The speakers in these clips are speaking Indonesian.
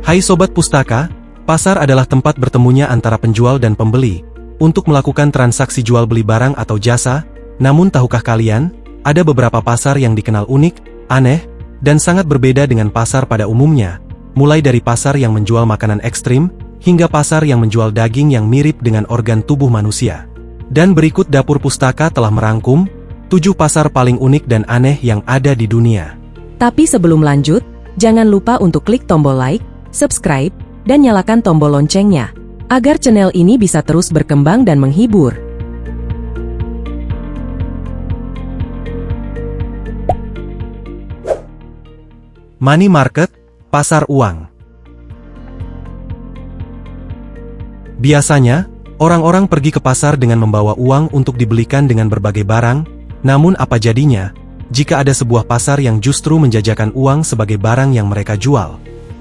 Hai Sobat Pustaka, pasar adalah tempat bertemunya antara penjual dan pembeli, untuk melakukan transaksi jual beli barang atau jasa. Namun tahukah kalian, ada beberapa pasar yang dikenal unik, aneh, dan sangat berbeda dengan pasar pada umumnya, mulai dari pasar yang menjual makanan ekstrim, hingga pasar yang menjual daging yang mirip dengan organ tubuh manusia. Dan berikut Dapur Pustaka telah merangkum 7 pasar paling unik dan aneh yang ada di dunia. Tapi sebelum lanjut, jangan lupa untuk klik tombol like, subscribe, dan nyalakan tombol loncengnya, agar channel ini bisa terus berkembang dan menghibur. Money Market, pasar uang. Biasanya, orang-orang pergi ke pasar dengan membawa uang untuk dibelikan dengan berbagai barang, namun apa jadinya jika ada sebuah pasar yang justru menjajakan uang sebagai barang yang mereka jual?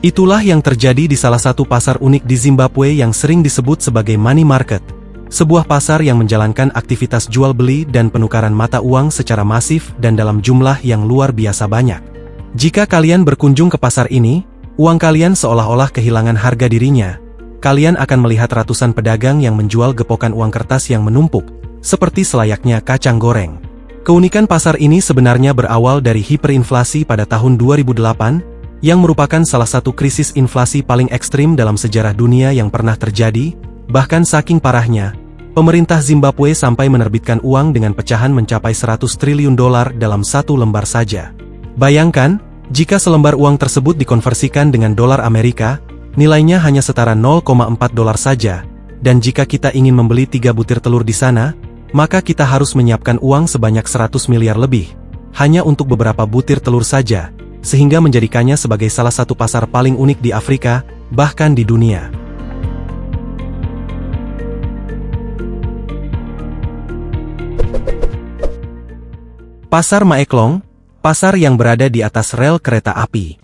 Itulah yang terjadi di salah satu pasar unik di Zimbabwe yang sering disebut sebagai Money Market, sebuah pasar yang menjalankan aktivitas jual beli dan penukaran mata uang secara masif dan dalam jumlah yang luar biasa banyak. Jika kalian berkunjung ke pasar ini, uang kalian seolah-olah kehilangan harga dirinya. Kalian akan melihat ratusan pedagang yang menjual gepokan uang kertas yang menumpuk, seperti selayaknya kacang goreng. Keunikan pasar ini sebenarnya berawal dari hiperinflasi pada tahun 2008, yang merupakan salah satu krisis inflasi paling ekstrim dalam sejarah dunia yang pernah terjadi. Bahkan saking parahnya, pemerintah Zimbabwe sampai menerbitkan uang dengan pecahan mencapai 100 triliun dolar dalam satu lembar saja. Bayangkan, jika selembar uang tersebut dikonversikan dengan dolar Amerika, nilainya hanya setara 0,4 dolar saja, dan jika kita ingin membeli 3 butir telur di sana, maka kita harus menyiapkan uang sebanyak 100 miliar lebih, hanya untuk beberapa butir telur saja, sehingga menjadikannya sebagai salah satu pasar paling unik di Afrika, bahkan di dunia. Pasar Maeklong, pasar yang berada di atas rel kereta api.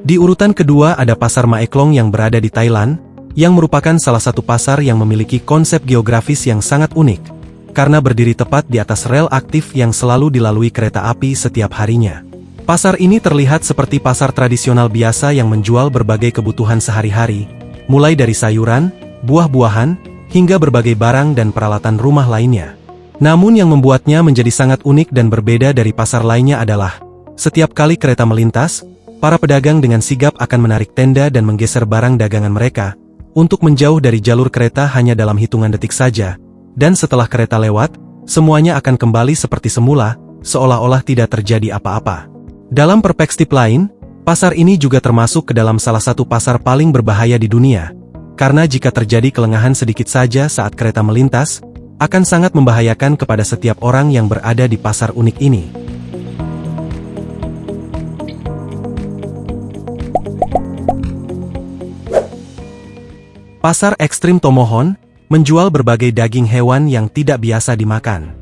Di urutan kedua ada Pasar Maeklong yang berada di Thailand, yang merupakan salah satu pasar yang memiliki konsep geografis yang sangat unik, karena berdiri tepat di atas rel aktif yang selalu dilalui kereta api setiap harinya. Pasar ini terlihat seperti pasar tradisional biasa yang menjual berbagai kebutuhan sehari-hari, mulai dari sayuran, buah-buahan, hingga berbagai barang dan peralatan rumah lainnya. Namun yang membuatnya menjadi sangat unik dan berbeda dari pasar lainnya adalah, setiap kali kereta melintas, para pedagang dengan sigap akan menarik tenda dan menggeser barang dagangan mereka, untuk menjauh dari jalur kereta hanya dalam hitungan detik saja. Dan setelah kereta lewat, semuanya akan kembali seperti semula, seolah-olah tidak terjadi apa-apa. Dalam perspektif lain, pasar ini juga termasuk ke dalam salah satu pasar paling berbahaya di dunia, karena jika terjadi kelengahan sedikit saja saat kereta melintas, akan sangat membahayakan kepada setiap orang yang berada di pasar unik ini. Pasar ekstrim Tomohon menjual berbagai daging hewan yang tidak biasa dimakan.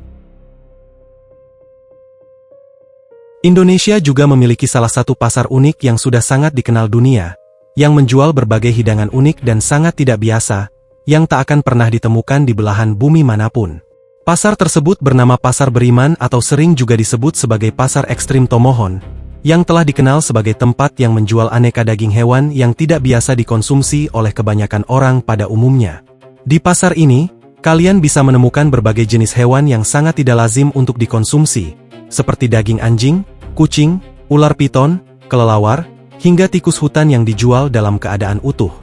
Indonesia juga memiliki salah satu pasar unik yang sudah sangat dikenal dunia, yang menjual berbagai hidangan unik dan sangat tidak biasa, yang tak akan pernah ditemukan di belahan bumi manapun. Pasar tersebut bernama Pasar Beriman atau sering juga disebut sebagai Pasar Ekstrim Tomohon, yang telah dikenal sebagai tempat yang menjual aneka daging hewan yang tidak biasa dikonsumsi oleh kebanyakan orang pada umumnya. Di pasar ini, kalian bisa menemukan berbagai jenis hewan yang sangat tidak lazim untuk dikonsumsi, seperti daging anjing, kucing, ular piton, kelelawar, hingga tikus hutan yang dijual dalam keadaan utuh.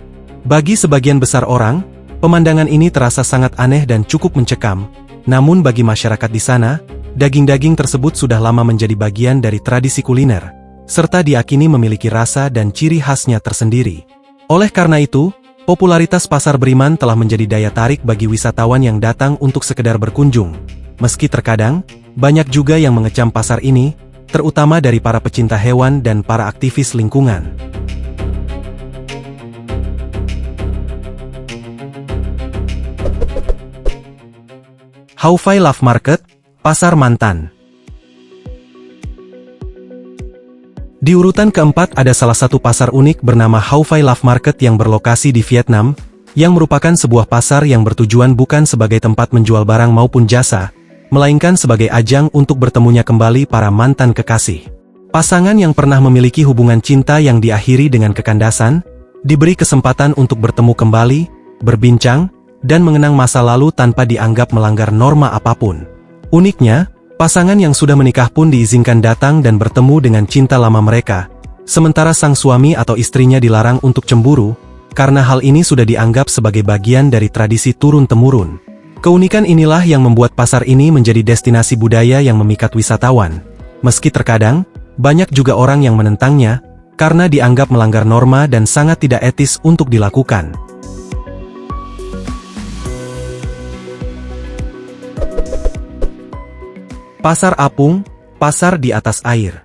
Bagi sebagian besar orang, pemandangan ini terasa sangat aneh dan cukup mencekam, namun bagi masyarakat di sana, daging-daging tersebut sudah lama menjadi bagian dari tradisi kuliner, serta diyakini memiliki rasa dan ciri khasnya tersendiri. Oleh karena itu, popularitas Pasar Beriman telah menjadi daya tarik bagi wisatawan yang datang untuk sekedar berkunjung. Meski terkadang, banyak juga yang mengecam pasar ini, terutama dari para pecinta hewan dan para aktivis lingkungan. Haufai Love Market, Pasar Mantan. Di urutan keempat ada salah satu pasar unik bernama Haufai Love Market yang berlokasi di Vietnam, yang merupakan sebuah pasar yang bertujuan bukan sebagai tempat menjual barang maupun jasa, melainkan sebagai ajang untuk bertemunya kembali para mantan kekasih. Pasangan yang pernah memiliki hubungan cinta yang diakhiri dengan kekandasan, diberi kesempatan untuk bertemu kembali, berbincang, dan mengenang masa lalu tanpa dianggap melanggar norma apapun. Uniknya, pasangan yang sudah menikah pun diizinkan datang dan bertemu dengan cinta lama mereka, sementara sang suami atau istrinya dilarang untuk cemburu, karena hal ini sudah dianggap sebagai bagian dari tradisi turun-temurun. Keunikan inilah yang membuat pasar ini menjadi destinasi budaya yang memikat wisatawan. Meski terkadang, banyak juga orang yang menentangnya, karena dianggap melanggar norma dan sangat tidak etis untuk dilakukan. Pasar apung, pasar di atas air.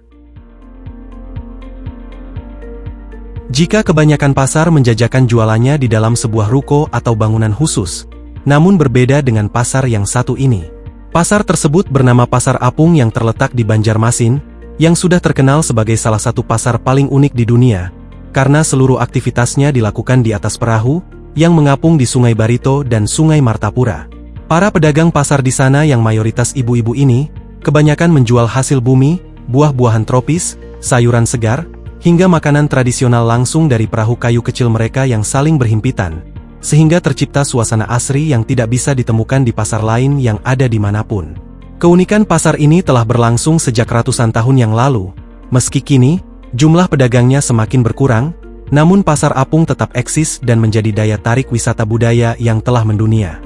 Jika kebanyakan pasar menjajakan jualannya di dalam sebuah ruko atau bangunan khusus, namun berbeda dengan pasar yang satu ini. Pasar tersebut bernama Pasar Apung yang terletak di Banjarmasin, yang sudah terkenal sebagai salah satu pasar paling unik di dunia, karena seluruh aktivitasnya dilakukan di atas perahu, yang mengapung di Sungai Barito dan Sungai Martapura. Para pedagang pasar di sana yang mayoritas ibu-ibu ini, kebanyakan menjual hasil bumi, buah-buahan tropis, sayuran segar, hingga makanan tradisional langsung dari perahu kayu kecil mereka yang saling berhimpitan, sehingga tercipta suasana asri yang tidak bisa ditemukan di pasar lain yang ada dimanapun. Keunikan pasar ini telah berlangsung sejak ratusan tahun yang lalu. Meski kini, jumlah pedagangnya semakin berkurang, namun pasar apung tetap eksis dan menjadi daya tarik wisata budaya yang telah mendunia.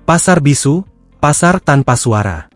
Pasar bisu, pasar tanpa suara.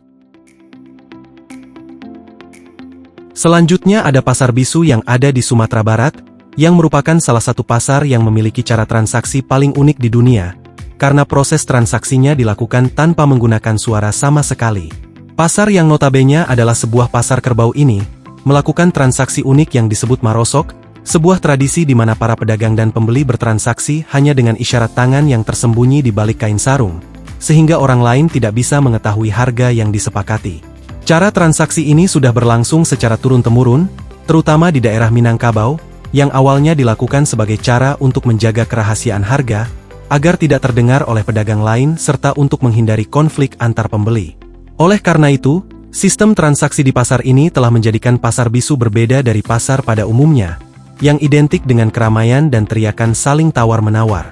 Selanjutnya ada pasar bisu yang ada di Sumatera Barat, yang merupakan salah satu pasar yang memiliki cara transaksi paling unik di dunia, karena proses transaksinya dilakukan tanpa menggunakan suara sama sekali. Pasar yang notabene adalah sebuah pasar kerbau ini, melakukan transaksi unik yang disebut marosok, sebuah tradisi di mana para pedagang dan pembeli bertransaksi hanya dengan isyarat tangan yang tersembunyi di balik kain sarung, sehingga orang lain tidak bisa mengetahui harga yang disepakati. Cara transaksi ini sudah berlangsung secara turun-temurun, terutama di daerah Minangkabau, yang awalnya dilakukan sebagai cara untuk menjaga kerahasiaan harga, agar tidak terdengar oleh pedagang lain serta untuk menghindari konflik antar pembeli. Oleh karena itu, sistem transaksi di pasar ini telah menjadikan pasar bisu berbeda dari pasar pada umumnya, yang identik dengan keramaian dan teriakan saling tawar-menawar.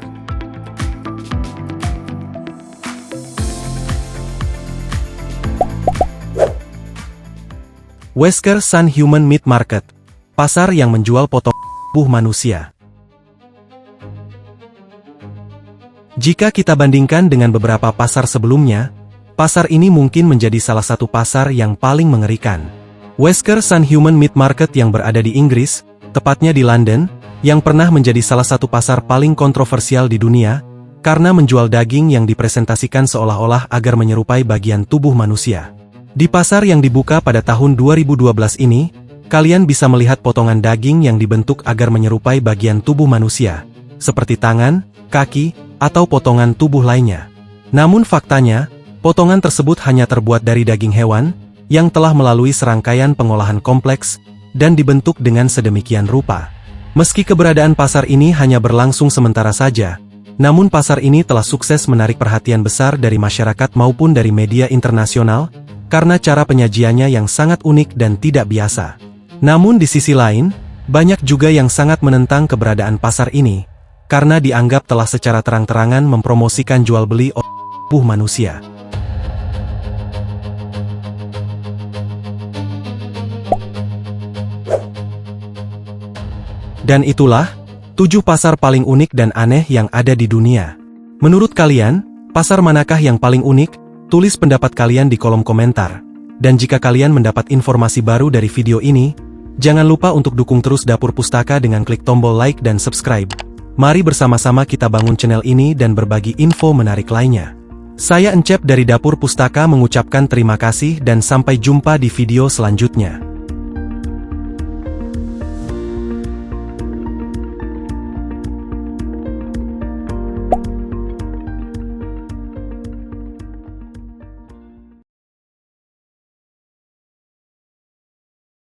Wesker Sun Human Meat Market, pasar yang menjual potongan tubuh manusia. Jika kita bandingkan dengan beberapa pasar sebelumnya, pasar ini mungkin menjadi salah satu pasar yang paling mengerikan. Wesker Sun Human Meat Market yang berada di Inggris, tepatnya di London, yang pernah menjadi salah satu pasar paling kontroversial di dunia, karena menjual daging yang dipresentasikan seolah-olah agar menyerupai bagian tubuh manusia. Di pasar yang dibuka pada tahun 2012 ini, kalian bisa melihat potongan daging yang dibentuk agar menyerupai bagian tubuh manusia, seperti tangan, kaki, atau potongan tubuh lainnya. Namun faktanya, potongan tersebut hanya terbuat dari daging hewan, yang telah melalui serangkaian pengolahan kompleks, dan dibentuk dengan sedemikian rupa. Meski keberadaan pasar ini hanya berlangsung sementara saja, namun pasar ini telah sukses menarik perhatian besar dari masyarakat maupun dari media internasional, karena cara penyajiannya yang sangat unik dan tidak biasa. Namun di sisi lain, banyak juga yang sangat menentang keberadaan pasar ini, karena dianggap telah secara terang-terangan mempromosikan jual beli tubuh manusia. Dan itulah 7 pasar paling unik dan aneh yang ada di dunia. Menurut kalian, pasar manakah yang paling unik? Tulis pendapat kalian di kolom komentar. Dan jika kalian mendapat informasi baru dari video ini, jangan lupa untuk dukung terus Dapur Pustaka dengan klik tombol like dan subscribe. Mari bersama-sama kita bangun channel ini dan berbagi info menarik lainnya. Saya Encep dari Dapur Pustaka mengucapkan terima kasih dan sampai jumpa di video selanjutnya.